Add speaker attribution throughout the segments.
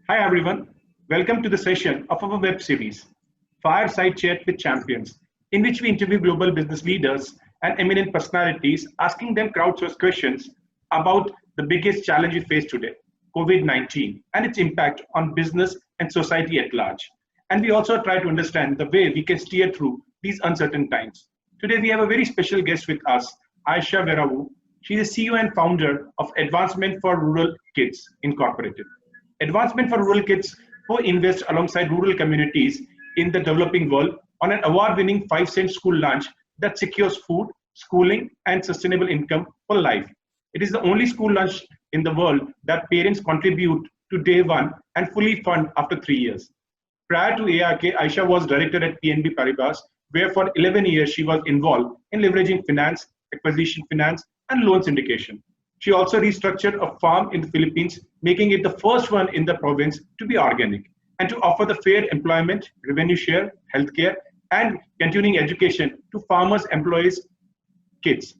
Speaker 1: Hi everyone, welcome to the session of our web series, Fireside Chat with Champions, in which we interview global business leaders and eminent personalities, asking them crowdsourced questions about the biggest challenge we face today, COVID-19, and its impact on business and society at large. And we also try to understand the way we can steer through these uncertain times. Today we have a very special guest with us, Ayesha Vera-Yu. She is CEO and founder of Advancement for Rural Kids Incorporated. Advancement for Rural Kids co-invest alongside rural communities in the developing world on an award-winning 5-cent school lunch that secures food, schooling, and sustainable income for life. It is the only school lunch in the world that parents contribute to day one and fully fund after 3 years. Prior to ARK, Aisha was director at BNP Paribas, where for 11 years she was involved in leveraging finance, acquisition finance, and loan syndication. She also restructured a farm in the Philippines, making it the first one in the province to be organic and to offer the fair employment, revenue share, healthcare, and continuing education to farmers, employees, kids.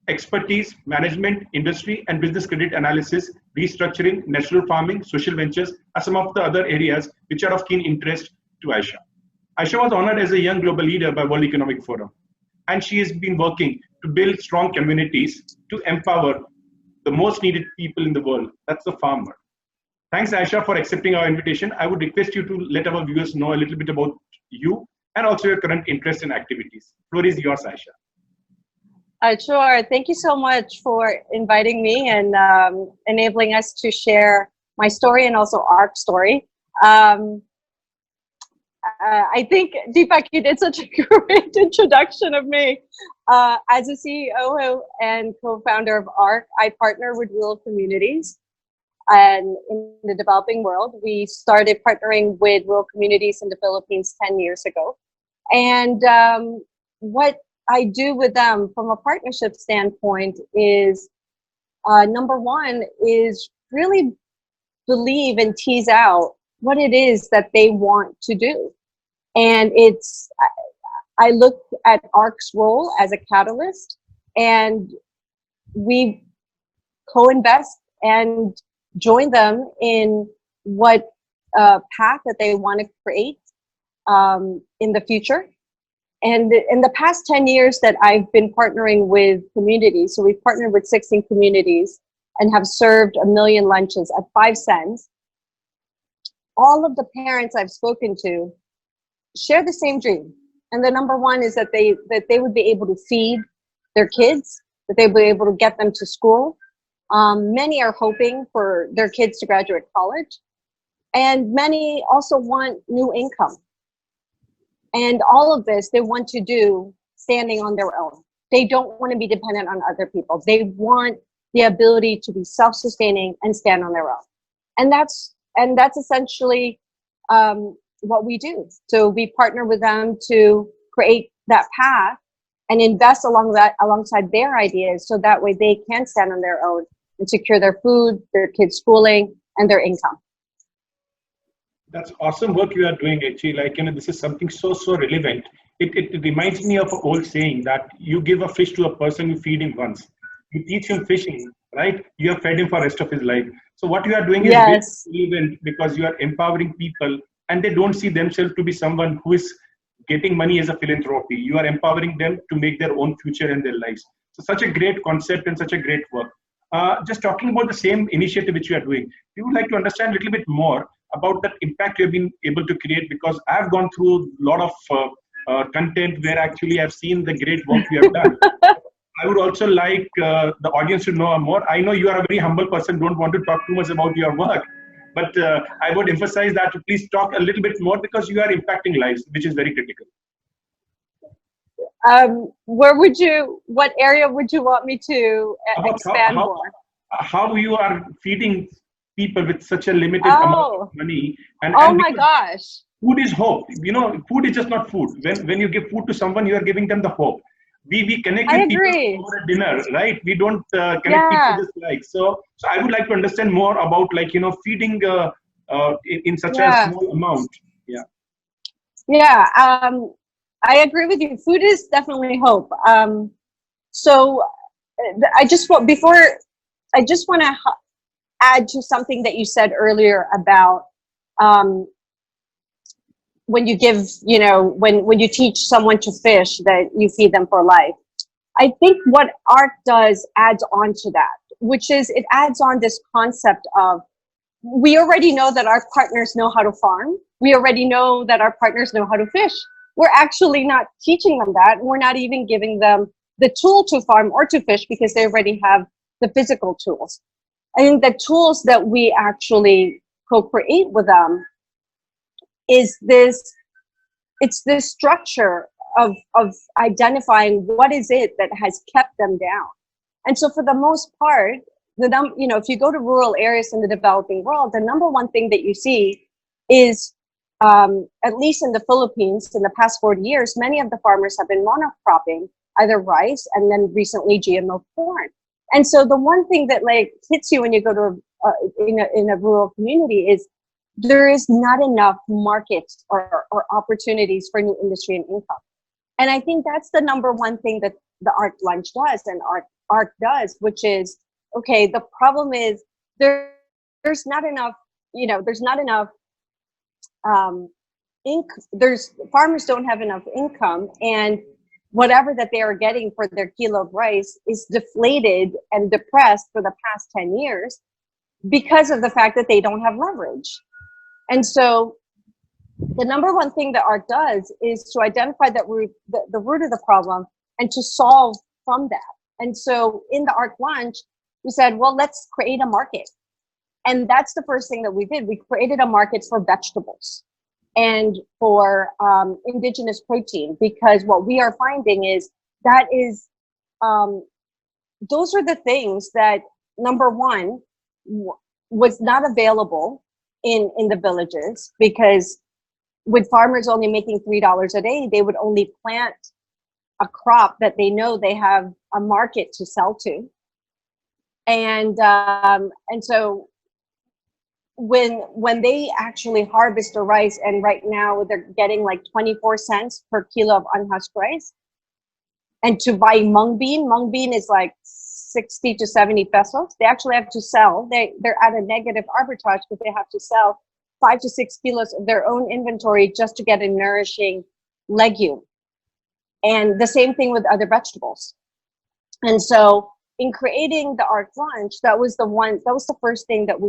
Speaker 1: Expertise, management, industry, and business credit analysis, restructuring, natural farming, social ventures are some of the other areas which are of keen interest to Aisha. Aisha was honored as a young global leader by World Economic Forum, and she has been working to build strong communities to empower the most needed people in the world. That's the farmer. Thanks, Aisha, for accepting our invitation. I would request you to let our viewers know a little bit about you and also your current interests and activities. Floor is yours, Aisha.
Speaker 2: Sure. Thank you so much for inviting me and enabling us to share my story and also ARC's story. I think, Deepak, you did such a great introduction of me. As a CEO and co-founder of ARC, I partner with rural communities. And in the developing world, we started partnering with rural communities in the Philippines 10 years ago. And what I do with them from a partnership standpoint is, number one, is really believe and tease out what it is that they want to do. And I look at ARC's role as a catalyst, and we co-invest and join them in what path that they want to create in the future. And in the past 10 years that I've been partnering with communities, so we've partnered with 16 communities and have served 1 million lunches at 5 cents. All of the parents I've spoken to share the same dream. And the number one is that they would be able to feed their kids, that they'd be able to get them to school. Many are hoping for their kids to graduate college. And many also want new income. And all of this they want to do standing on their own. They don't want to be dependent on other people. They want the ability to be self-sustaining and stand on their own. And that's essentially what we do. So we partner with them to create that path and invest alongside their ideas, so that way they can stand on their own and secure their food, their kids' schooling, and their income.
Speaker 1: That's awesome work you are doing, actually. This is something so relevant. It reminds me of an old saying that you give a fish to a person, you feed him once. You teach him fishing, right? You have fed him for the rest of his life. So what you are doing is very relevant, because you are empowering people, and they don't see themselves to be someone who is getting money as a philanthropy. You are empowering them to make their own future in their lives. So such a great concept and such a great work. Just talking about the same initiative which you are doing, we would like to understand a little bit more about that impact you have been able to create, because I've gone through a lot of content where actually I've seen the great work you have done. I would also like the audience to know more. I know you are a very humble person, don't want to talk too much about your work, but I would emphasize that to please talk a little bit more, because you are impacting lives, which is very critical.
Speaker 2: What area would you want me to expand more?
Speaker 1: How you are feeding people with such a limited amount of money. And
Speaker 2: my gosh.
Speaker 1: Food is hope. Food is just not food. When you give food to someone, you are giving them the hope. We connect with people over a dinner, right? We don't connect people just like. So I would like to understand more about feeding in such a small amount.
Speaker 2: Yeah, I agree with you. Food is definitely hope. So I just want to add to something that you said earlier about when you give, when you teach someone to fish, that you feed them for life. I think what ARC does adds on to that, which is it adds on this concept of, we already know that our partners know how to farm. We already know that our partners know how to fish. We're actually not teaching them that. We're not even giving them the tool to farm or to fish because they already have the physical tools. I think the tools that we actually co-create with them is it's this structure of identifying what is it that has kept them down. And so for the most part, if you go to rural areas in the developing world, the number one thing that you see is, at least in the Philippines, in the past 40 years, many of the farmers have been monocropping either rice and then recently GMO corn. And so the one thing that hits you when you go to in a rural community is there is not enough markets or opportunities for new industry and income. And I think that's the number one thing that the ARC Lunch does and ARC does, which is, okay, the problem is there's not enough, farmers don't have enough income, and whatever that they are getting for their kilo of rice is deflated and depressed for the past 10 years because of the fact that they don't have leverage. And so the number one thing that ARC does is to identify the root of the problem and to solve from that. And so in the ARC Lunch, we said, well, let's create a market. And that's the first thing that we did. We created a market for vegetables and for indigenous protein, because what we are finding is that is, those are the things that, number one, was not available in the villages, because with farmers only making $3 a day, they would only plant a crop that they know they have a market to sell to. And so when they actually harvest the rice, and right now they're getting like 24 cents per kilo of unhusked rice, and to buy mung bean is like 60 to 70 pesos. They actually have to sell. They're at a negative arbitrage because they have to sell 5 to 6 kilos of their own inventory just to get a nourishing legume. And the same thing with other vegetables. And so in creating the ARC Lunch, that was the first thing that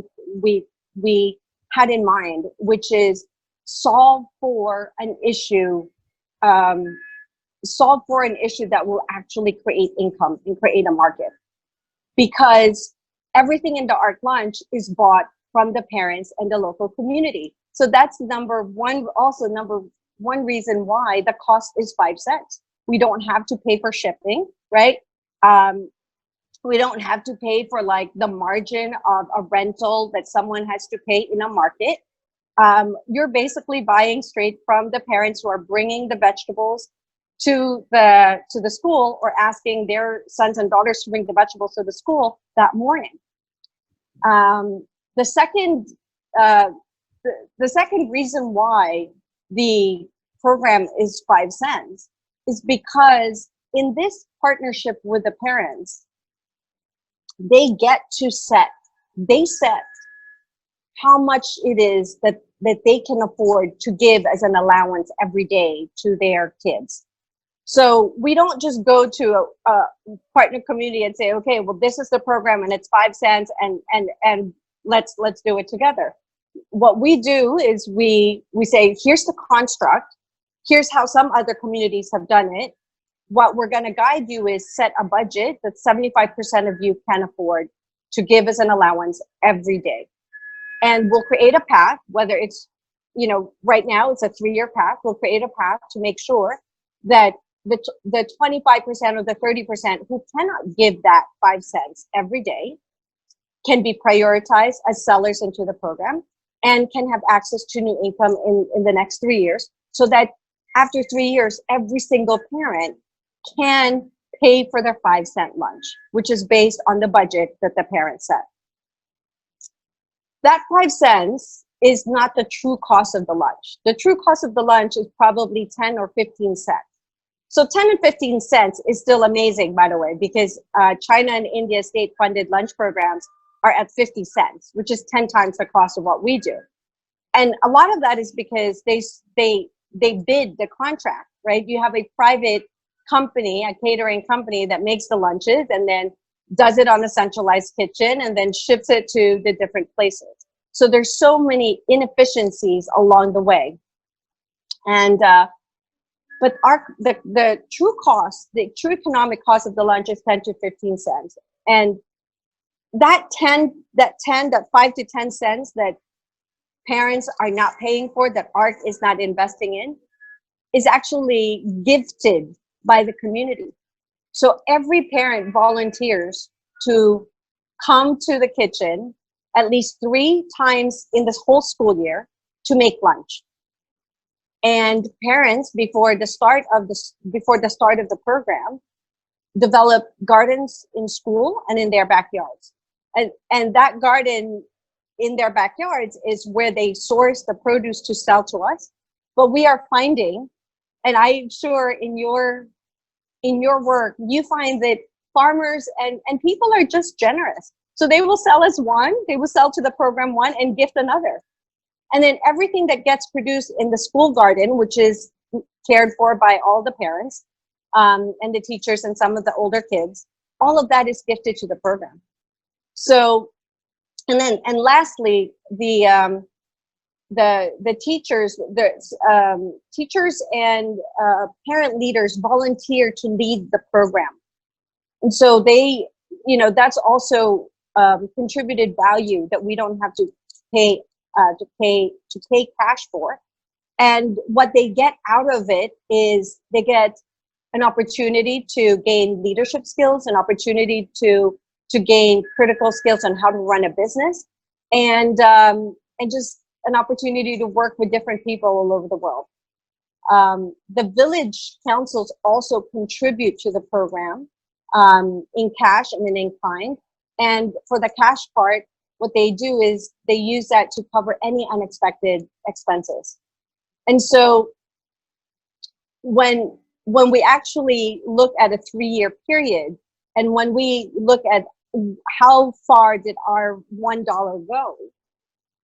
Speaker 2: we had in mind, which is solve for an issue that will actually create income and create a market. Because everything in the ARC Lunch is bought from the parents and the local community. So that's number one reason why the cost is 5 cents. We don't have to pay for shipping, right? We don't have to pay for like the margin of a rental that someone has to pay in a market. You're basically buying straight from the parents who are bringing the vegetables to the school, or asking their sons and daughters to bring the vegetables to the school that morning. The second reason why the program is 5 cents is because in this partnership with the parents, they set how much it is that they can afford to give as an allowance every day to their kids. So we don't just go to a partner community and say, okay, well, this is the program and it's 5 cents and let's do it together. What we do is we say, here's the construct, here's how some other communities have done it. What we're going to guide you is set a budget that 75% of you can afford to give as an allowance every day. And we'll create a path, whether it's, right now it's a 3-year path. We'll create a path to make sure that the 25% or the 30% who cannot give that 5 cents every day can be prioritized as sellers into the program and can have access to new income in the next 3 years, so that after 3 years, every single parent can pay for their 5 cent lunch, which is based on the budget that the parents set. That 5 cents is not the true cost of the lunch. The true cost of the lunch is probably 10 or 15 cents. So 10 and 15 cents is still amazing, by the way, because China and India state-funded lunch programs are at 50 cents, which is 10 times the cost of what we do. And a lot of that is because they bid the contract, right? You have a private company, a catering company that makes the lunches and then does it on a centralized kitchen and then ships it to the different places. So there's so many inefficiencies along the way. And but the true cost, the true economic cost of the lunch is 10 to 15 cents. And that 5 to 10 cents that parents are not paying for, that ARC is not investing in, is actually gifted by the community. So every parent volunteers to come to the kitchen at least 3 times in this whole school year to make lunch. And parents, before the start of the program, develop gardens in school and in their backyards. And that garden in their backyards is where they source the produce to sell to us. But we are finding, and I'm sure in your work, you find that farmers and people are just generous. So they will sell us one, they will sell to the program one and gift another. And then everything that gets produced in the school garden, which is cared for by all the parents and the teachers and some of the older kids, all of that is gifted to the program. So, and lastly, the teachers, teachers and parent leaders volunteer to lead the program, and so they, that's also contributed value that we don't have to pay cash for. And what they get out of it is they get an opportunity to gain leadership skills, an opportunity to gain critical skills on how to run a business, and just an opportunity to work with different people all over the world. The village councils also contribute to the program in cash and in kind. And for the cash part, what they do is they use that to cover any unexpected expenses. And so when we actually look at a 3-year period, and when we look at how far did our $1 go,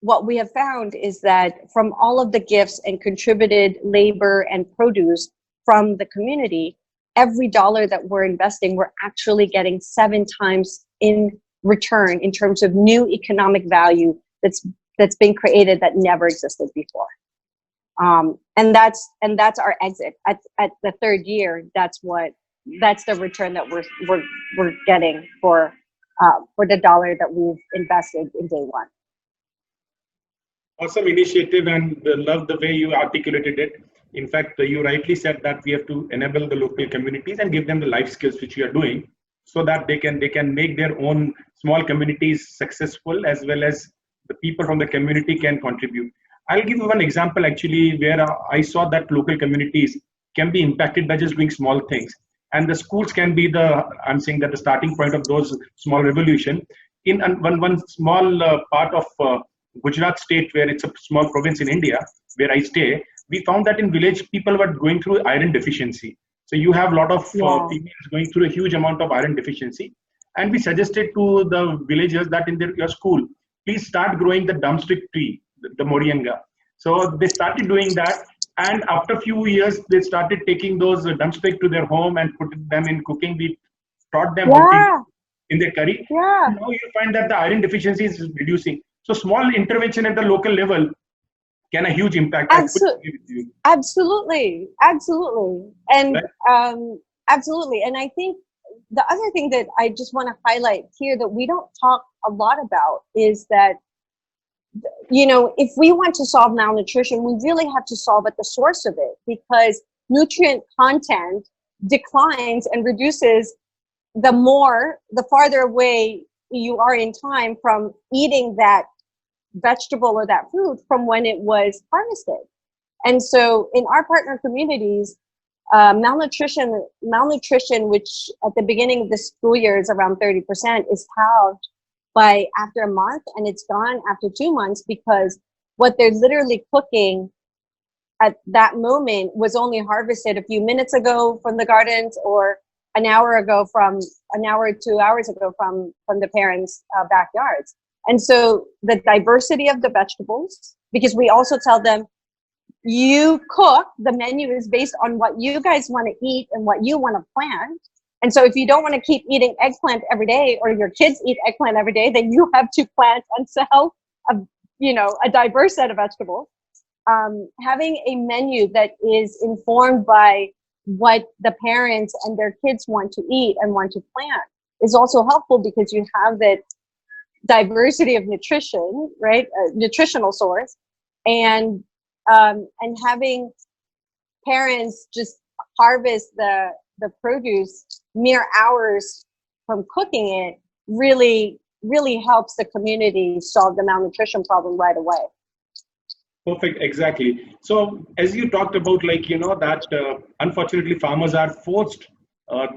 Speaker 2: what we have found is that from all of the gifts and contributed labor and produce from the community, every dollar that we're investing, we're actually getting 7 times in return in terms of new economic value that's been created that never existed before. And that's our exit at the 3rd year. That's the return that we're getting for the dollar that we've invested in day one.
Speaker 1: Awesome initiative, and love the way you articulated it. In fact, you rightly said that we have to enable the local communities and give them the life skills which we are doing, so that they can make their own small communities successful, as well as the people from the community can contribute. I'll give you one example actually where I saw that local communities can be impacted by just doing small things. And the schools can be I'm saying that the starting point of those small revolution. In one small part of Gujarat state, where it's a small province in India, where I stay, we found that in village people were going through iron deficiency. So you have a lot of females going through a huge amount of iron deficiency. And we suggested to the villagers that in your school, please start growing the drumstick tree, the moringa. So they started doing that. And after a few years, they started taking those drumsticks to their home and putting them in cooking. We taught them how to in their curry.
Speaker 2: Yeah.
Speaker 1: Now you find that the iron deficiency is reducing. So small intervention at the local level can a huge impact.
Speaker 2: Absolutely. And right? Absolutely. And I think the other thing that I just want to highlight here that we don't talk a lot about is that, if we want to solve malnutrition, we really have to solve at the source of it, because nutrient content declines and reduces the farther away you are in time from eating that vegetable or that fruit from when it was harvested. And so in our partner communities, malnutrition, which at the beginning of the school year is around 30%, is halved by after a month, and it's gone after 2 months, because what they're literally cooking at that moment was only harvested a few minutes ago from the gardens, or an hour or 2 hours ago from the parents' backyards. And so the diversity of the vegetables, because we also tell them, you cook, the menu is based on what you guys want to eat and what you want to plant. And so if you don't want to keep eating eggplant every day, or your kids eat eggplant every day, then you have to plant and sell a diverse set of vegetables. Having a menu that is informed by what the parents and their kids want to eat and want to plant is also helpful, because you have that diversity of nutrition, right? Nutritional source, and having parents just harvest the produce mere hours from cooking it really helps the community solve the malnutrition problem right away.
Speaker 1: Perfect, exactly. So as you talked about, that unfortunately farmers are forced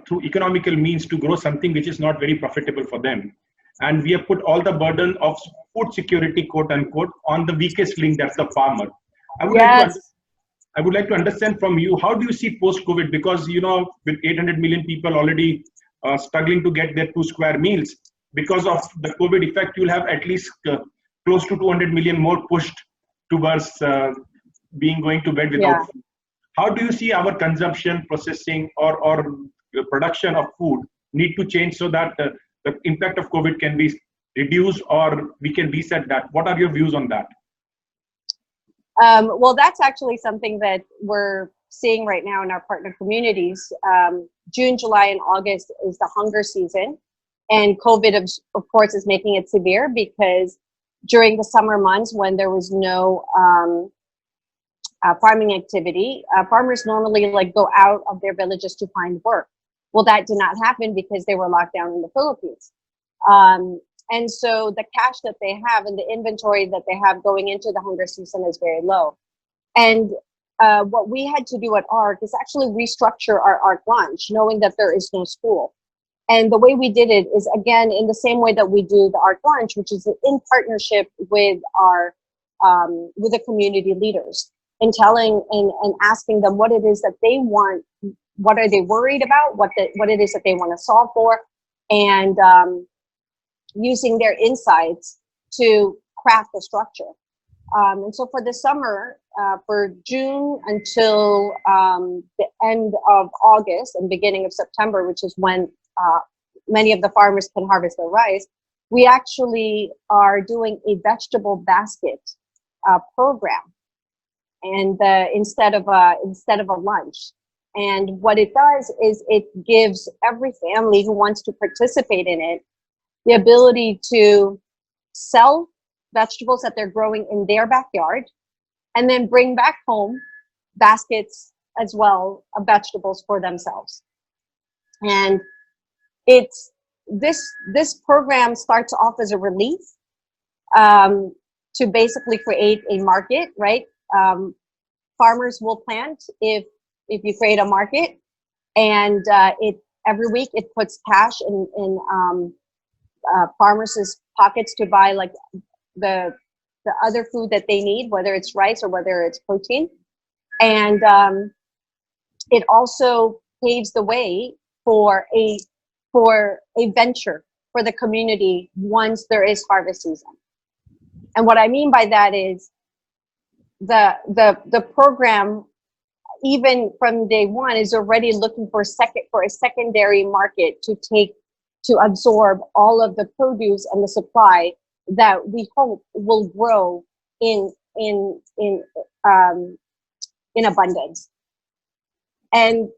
Speaker 1: through economical means to grow something which is not very profitable for them. And we have put all the burden of food security, quote unquote, on the weakest link, that's the farmer. I would like to understand from you, how do you see post-COVID? Because, with 800 million people already struggling to get their 2 square meals, because of the COVID effect, you'll have at least close to 200 million more pushed towards going to bed without food. How do you see our consumption, processing, or the production of food need to change so that the impact of COVID can be reduced, or we can reset that? What are your views on that?
Speaker 2: Well, that's actually something that we're seeing right now in our partner communities. June, July, and August is the hunger season, and COVID, of course, is making it severe, because during the summer months, when there was no farming activity, farmers normally go out of their villages to find work. Well, that did not happen because they were locked down in the Philippines. And so the cash that they have and the inventory that they have going into the hunger season is very low. And what we had to do at ARC is actually restructure our ARC lunch, knowing that there is no school. And the way we did it is, again, in the same way that we do the ARC lunch, which is in partnership with with the community leaders, and telling and asking them what it is that they want, what are they worried about, what it is that they want to solve for, and using their insights to craft the structure. And so for the summer, for June until the end of August and beginning of September, which is when many of the farmers can harvest their rice, we actually are doing a vegetable basket program, and instead of a lunch. And what it does is it gives every family who wants to participate in it the ability to sell vegetables that they're growing in their backyard, and then bring back home baskets as well of vegetables for themselves. And this program starts off as a relief to basically create a market, right? Farmers will plant if you create a market, and every week it puts cash in farmers' pockets to buy the other food that they need, whether it's rice or whether it's protein. And it also paves the way for a venture for the community once there is harvest season. And what I mean by that is the program, even from day one, is already looking for a secondary market to absorb all of the produce and the supply that we hope will grow in abundance. And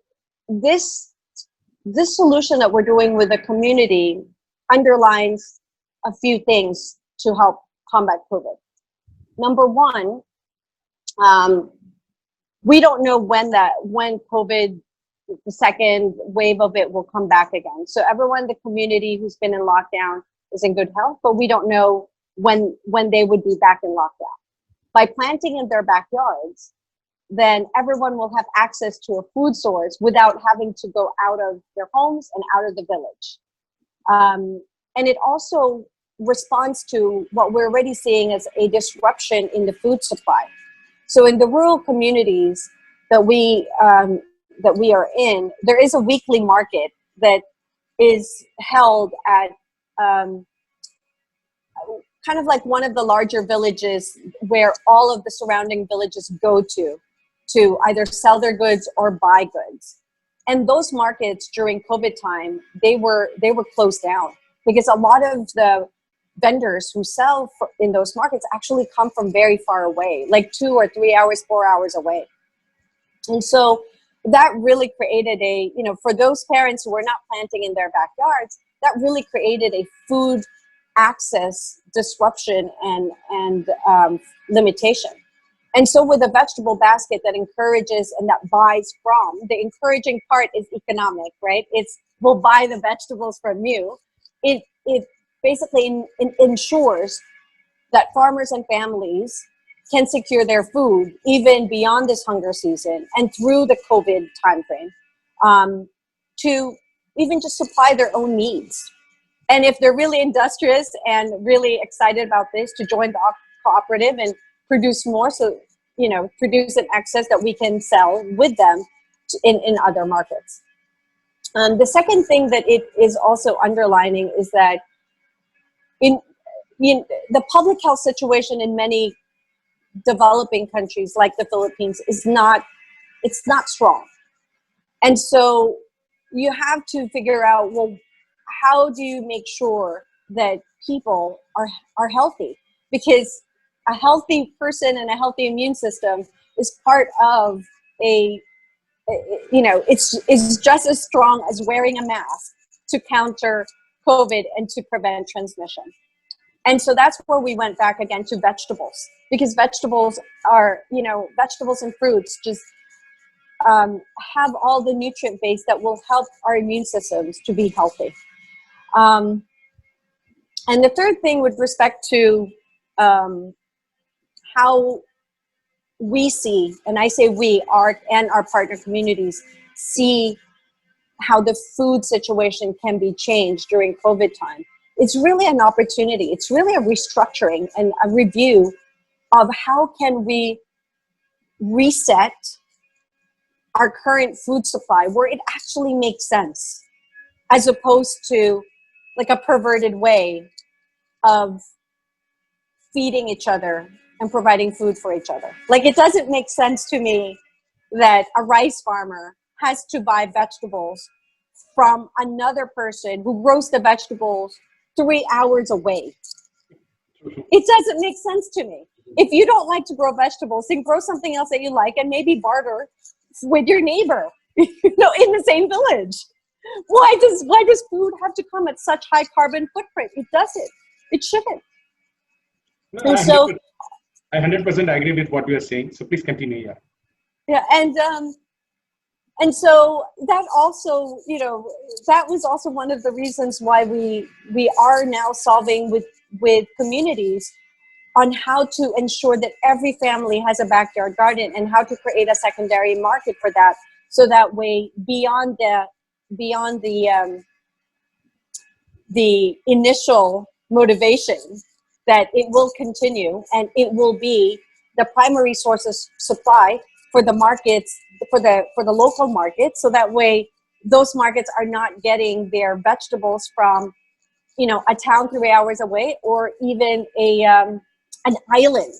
Speaker 2: this solution that we're doing with the community underlines a few things to help combat COVID. Number one, we don't know when COVID, the second wave of it, will come back again. So everyone in the community who's been in lockdown is in good health, but we don't know when they would be back in lockdown. By planting in their backyards, then everyone will have access to a food source without having to go out of their homes and out of the village. And it also responds to what we're already seeing as a disruption in the food supply. So in the rural communities that we are in, there is a weekly market that is held at kind of like one of the larger villages where all of the surrounding villages go to either sell their goods or buy goods. And those markets during COVID time, they were closed down because a lot of the vendors who sell in those markets actually come from very far away, like 2 or 3 hours, 4 hours away. And so that really created a, for those parents who were not planting in their backyards, that really created a food access disruption and limitation. And so with a vegetable basket that encourages and that buys from, the encouraging part is economic, right? It's, we'll buy the vegetables from you. It basically ensures that farmers and families can secure their food even beyond this hunger season and through the COVID timeframe, to even just supply their own needs. And if they're really industrious and really excited about this, to join the cooperative and produce more, so produce an excess that we can sell with them in other markets. The second thing that it is also underlining is that in the public health situation in many developing countries like the Philippines it's not strong. And so you have to figure out, well, how do you make sure that people are healthy? Because a healthy person and a healthy immune system is part of it's just as strong as wearing a mask to counter COVID and to prevent transmission. And so that's where we went back again to vegetables, because vegetables are, vegetables and fruits just have all the nutrient base that will help our immune systems to be healthy. And the third thing with respect to how we see, and I say we, our partner communities, see how the food situation can be changed during COVID time. It's really an opportunity. It's really a restructuring and a review of how can we reset our current food supply where it actually makes sense, as opposed to like a perverted way of feeding each other and providing food for each other. Like, it doesn't make sense to me that a rice farmer has to buy vegetables from another person who grows the vegetables 3 hours away. It doesn't make sense to me. If you don't like to grow vegetables, then grow something else that you like and maybe barter with your neighbor, in the same village. Why does food have to come at such high carbon footprint? It doesn't. It shouldn't.
Speaker 1: No,
Speaker 2: And so
Speaker 1: I 100% agree with what you are saying. So please continue.
Speaker 2: Yeah, and so that also, that was also one of the reasons why we are now solving with communities on how to ensure that every family has a backyard garden and how to create a secondary market for that. So that way, beyond the initial motivation, that it will continue and it will be the primary source of supply for the markets, for the local markets. So that way, those markets are not getting their vegetables from, a town 3 hours away, or even an island,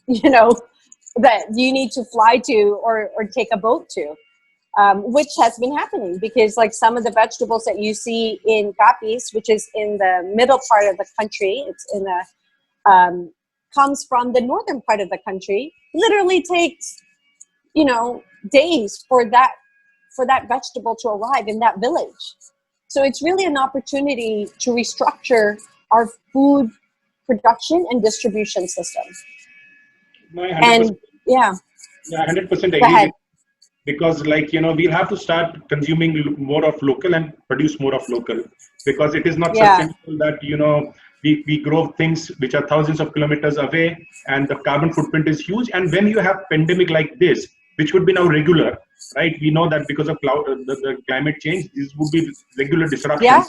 Speaker 2: that you need to fly to or take a boat to, which has been happening, because like some of the vegetables that you see in Capiz, which is in the middle part of the country, it's in the comes from the northern part of the country, literally takes days for that vegetable to arrive in that village. So it's really an opportunity to restructure our food production and distribution system.
Speaker 1: No, I 100%,
Speaker 2: And yeah,
Speaker 1: 100%
Speaker 2: go
Speaker 1: agree
Speaker 2: ahead.
Speaker 1: because we'll have to start consuming more of local and produce more of local, because it is not
Speaker 2: Yeah.
Speaker 1: sustainable that we grow things which are thousands of kilometers away, and the carbon footprint is huge. And when you have pandemic like this, which would be now regular, right? We know that because of the climate change, this would be regular disruptions.
Speaker 2: Yeah.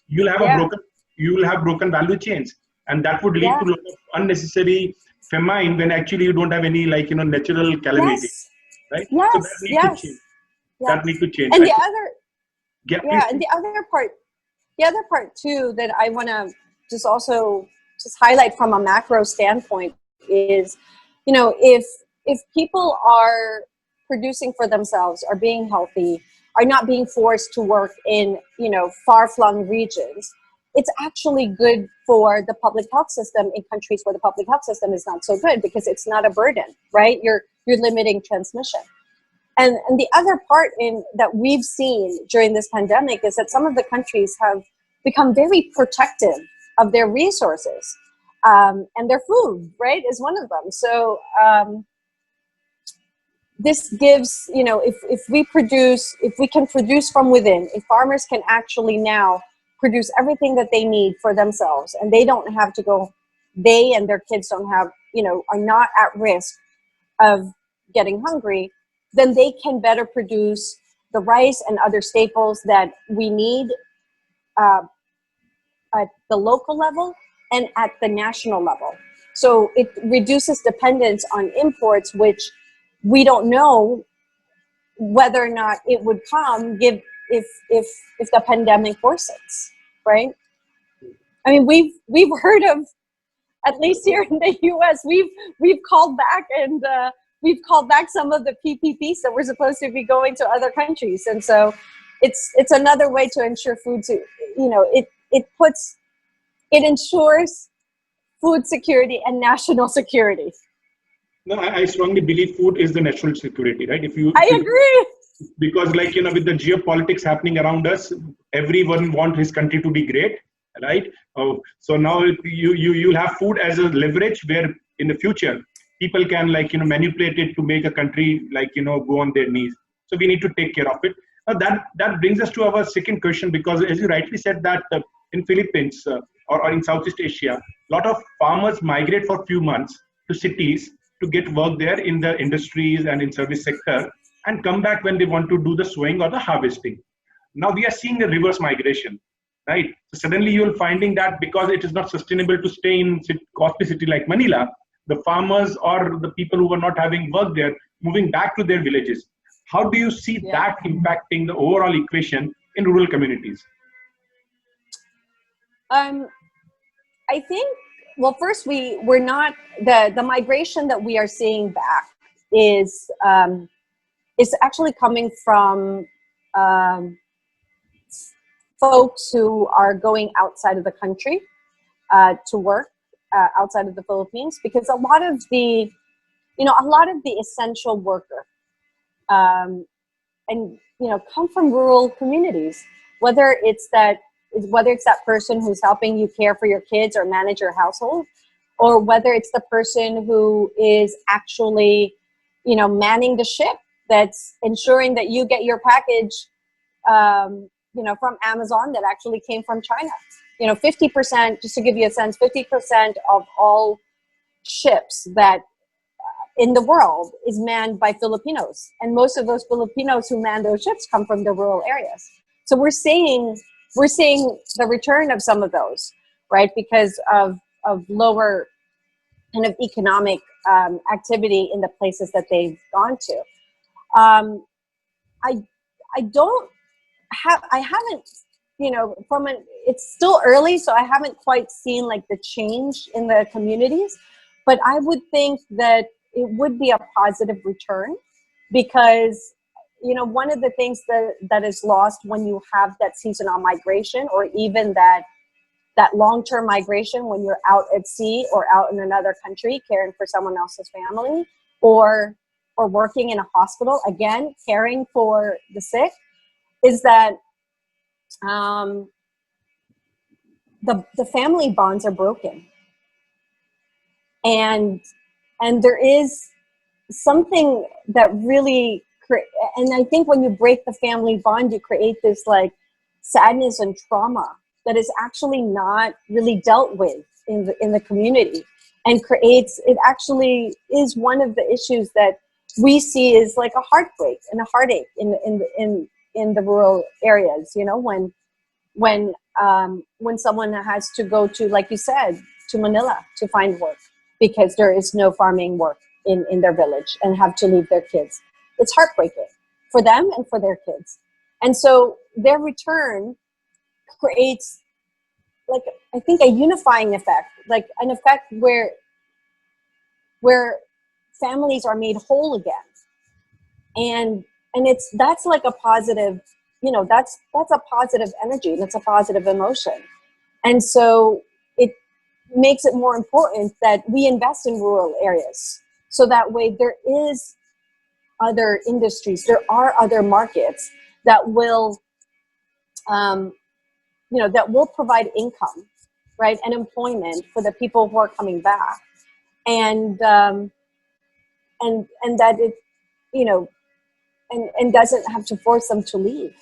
Speaker 1: You'll have
Speaker 2: Yeah.
Speaker 1: you will have broken value chains, and that would lead
Speaker 2: Yeah.
Speaker 1: to a lot of unnecessary famine when actually you don't have any natural calamity,
Speaker 2: Yes.
Speaker 1: right?
Speaker 2: Yes.
Speaker 1: So that need
Speaker 2: Yes.
Speaker 1: to change.
Speaker 2: Yes.
Speaker 1: That need to change.
Speaker 2: And
Speaker 1: I
Speaker 2: the
Speaker 1: think-
Speaker 2: other,
Speaker 1: yeah,
Speaker 2: yeah,
Speaker 1: please.
Speaker 2: and the other part too that I want to just also just highlight from a macro standpoint is, if people are producing for themselves, are being healthy, are not being forced to work in, far-flung regions, it's actually good for the public health system in countries where the public health system is not so good, because it's not a burden, right? You're limiting transmission. And the other part that we've seen during this pandemic is that some of the countries have become very protective of their resources, and their food, right, is one of them. So this gives, if we can produce from within, if farmers can actually now produce everything that they need for themselves, and they don't have to go, they and their kids don't have, are not at risk of getting hungry, then they can better produce the rice and other staples that we need at the local level and at the national level. So it reduces dependence on imports, which we don't know whether or not it would come if the pandemic worsens, right? I mean, we've heard of, at least here in the U.S., we've called back, and we've called back some of the PPPs that were supposed to be going to other countries, and so it's another way to ensure food. It ensures food security and national security.
Speaker 1: No, I strongly believe food is the national security, right?
Speaker 2: I agree.
Speaker 1: Because, with the geopolitics happening around us, everyone wants his country to be great, right? So now you'll have food as a leverage where in the future people can manipulate it to make a country go on their knees. So we need to take care of it. Now that brings us to our second question, because as you rightly said that in Philippines or in Southeast Asia, a lot of farmers migrate for a few months to cities to get work there in the industries and in service sector, and come back when they want to do the sowing or the harvesting. Now we are seeing a reverse migration, right? So suddenly you're finding that because it is not sustainable to stay in costly city like Manila, the farmers or the people who are not having work there moving back to their villages. How do you see that impacting the overall equation in rural communities?
Speaker 2: I think, well, first we're not, the migration that we are seeing back is actually coming from folks who are going outside of the country to work outside of the Philippines, because a lot of the essential worker and come from rural communities, whether it's that person who's helping you care for your kids or manage your household, or whether it's the person who is actually manning the ship that's ensuring that you get your package from Amazon that actually came from China. 50%, just to give you a sense, 50% of all ships that in the world is manned by Filipinos, and most of those Filipinos who man those ships come from the rural areas. So we're seeing the return of some of those, right, because of lower kind of economic activity in the places that they've gone to. I haven't, it's still early, so I haven't quite seen the change in the communities, but I would think that it would be a positive return, because one of the things that is lost when you have that seasonal migration, or even that long-term migration when you're out at sea or out in another country caring for someone else's family, or working in a hospital, again, caring for the sick, is that the family bonds are broken. And there is something that really, and I think when you break the family bond, you create this sadness and trauma that is actually not really dealt with in the community, and it actually is one of the issues that we see is a heartbreak and a heartache in the rural areas. When someone has to go to, like you said, to Manila to find work because there is no farming work in their village, and have to leave their kids. It's heartbreaking for them and for their kids. And so their return creates like, I think a unifying effect, like an effect where families are made whole again. And that's like a positive, that's a positive energy. That's a positive emotion. And so it makes it more important that we invest in rural areas. So that way there is other industries, there are other markets that will, that will provide income, right, and employment for the people who are coming back, and that it, and doesn't have to force them to leave.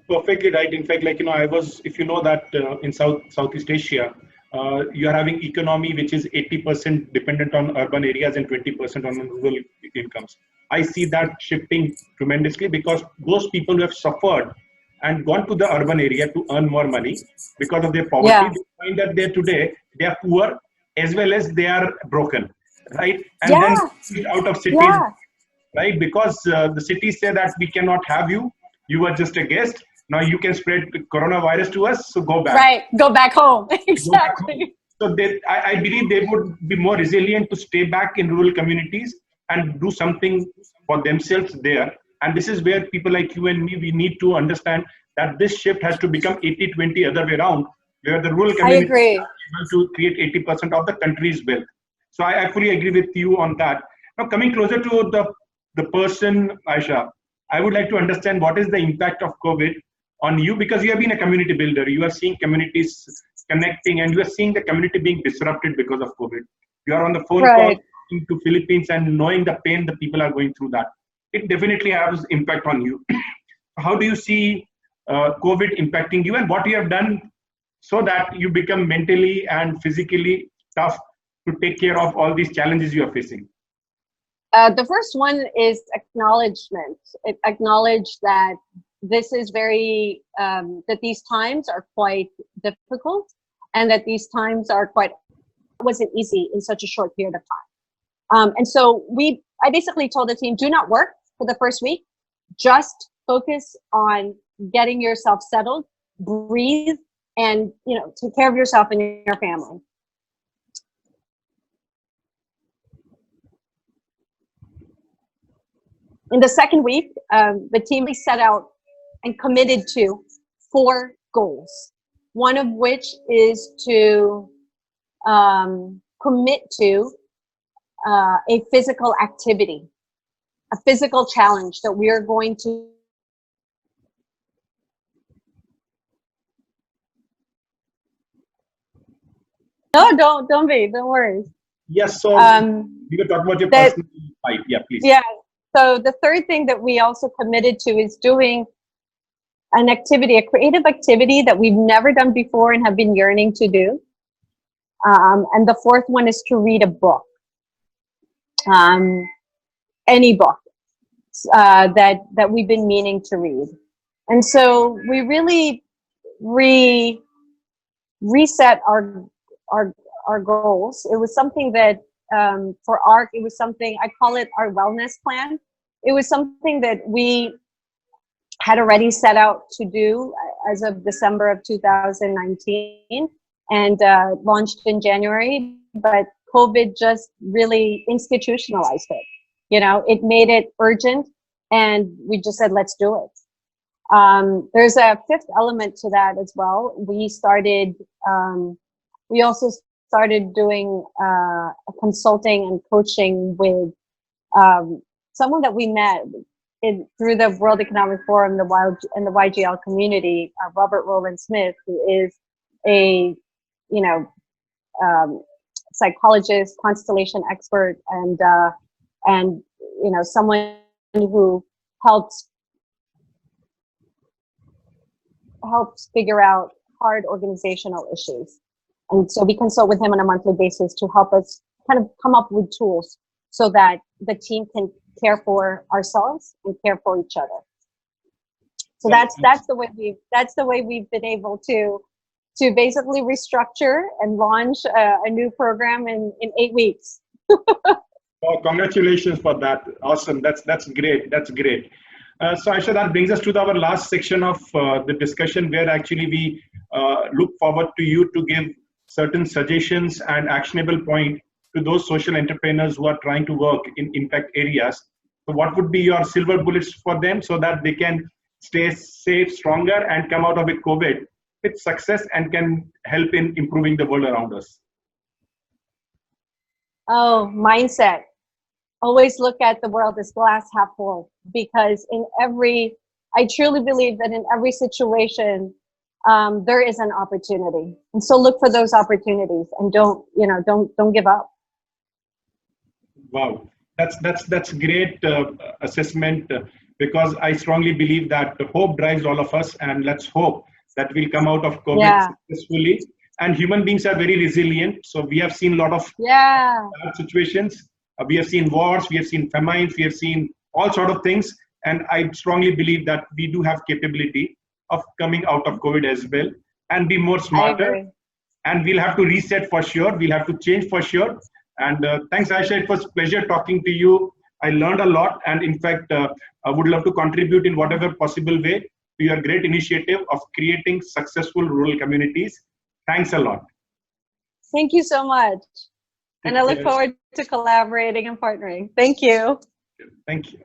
Speaker 1: Perfectly right. In fact, I was, if you know that in Southeast Asia, you are having economy which is 80% dependent on urban areas and 20% on rural incomes. I see that shifting tremendously because those people who have suffered and gone to the urban area to earn more money because of their poverty,
Speaker 2: Yeah.
Speaker 1: they find that they are poor as well as they are broken, right? And
Speaker 2: Yeah.
Speaker 1: then out of cities,
Speaker 2: Yeah.
Speaker 1: right? Because the cities say that we cannot have you. You are just a guest. Now you can spread the coronavirus to us, so go back.
Speaker 2: Right. Go back home.
Speaker 1: Go back home.
Speaker 2: Exactly.
Speaker 1: So I believe they would be more resilient to stay back in rural communities and do something for themselves there. And this is where people like you and me, we need to understand that this shift has to become 80-20 other way around, where the rural
Speaker 2: I
Speaker 1: communities
Speaker 2: agree.
Speaker 1: are able to create 80% of the country's wealth. So I fully agree with you on that. Now coming closer to the person, Ayesha, I would like to understand what is the impact of COVID on you, because you have been a community builder. You are seeing communities connecting and you are seeing the community being disrupted because of COVID. You are on the phone call
Speaker 2: Right.
Speaker 1: to Philippines and knowing the pain the people are going through that. It definitely has impact on you. How do you see COVID impacting you, and what you have done so that you become mentally and physically tough to take care of all these challenges you are facing?
Speaker 2: The first one is acknowledgement. Acknowledge that this is very, that these times are quite difficult, and that these times wasn't easy in such a short period of time. And so I basically told the team, do not work for the first week. Just focus on getting yourself settled, breathe, and, take care of yourself and your family. In the second week, the team set out and committed to 4 goals. One of which is to commit to a physical activity, a physical challenge that we are going to don't worry.
Speaker 1: Yes, so you were talking about your
Speaker 2: that,
Speaker 1: personal fight. Yeah, please.
Speaker 2: Yeah. So the third thing that we also committed to is doing an activity, a creative activity that we've never done before and have been yearning to do. And the fourth one is to read a book, any book that we've been meaning to read. And so we really reset our goals. It was something that for ARC, it was something, I call it our wellness plan. It was something that we had already set out to do as of December of 2019 and launched in January, but COVID just really institutionalized it. It made it urgent, and we just said, let's do it. There's a fifth element to that as well. We also started doing consulting and coaching with someone that we met through the World Economic Forum, the YGL community, Robert Rowland Smith, who is a psychologist, constellation expert, and someone who helps figure out hard organizational issues. And so we consult with him on a monthly basis to help us kind of come up with tools so that the team can care for ourselves and care for each other. So that's the way we've been able to basically restructure and launch a new program in 8 weeks.
Speaker 1: Oh, congratulations for that. Awesome. That's great. That's great. So Ayesha, that brings us to our last section of the discussion, where actually we look forward to you to give certain suggestions and actionable point to those social entrepreneurs who are trying to work in impact areas. So what would be your silver bullets for them so that they can stay safe, stronger, and come out of it COVID with success and can help in improving the world around us?
Speaker 2: Oh, mindset. Always look at the world as glass half full, because I truly believe that in every situation, there is an opportunity. And so look for those opportunities and don't give up.
Speaker 1: Wow, that's great assessment, because I strongly believe that hope drives all of us, and let's hope that we'll come out of COVID successfully. And human beings are very resilient, so we have seen a lot of bad situations. We have seen wars, we have seen famines, we have seen all sort of things, and I strongly believe that we do have capability of coming out of COVID as well and be more smarter. And we'll have to reset for sure. We'll have to change for sure. And thanks, Ayesha. It was a pleasure talking to you. I learned a lot, and in fact, I would love to contribute in whatever possible way to your great initiative of creating successful rural communities. Thanks a lot.
Speaker 2: Thank you so much. And I look forward to collaborating and partnering. Thank you.
Speaker 1: Thank you.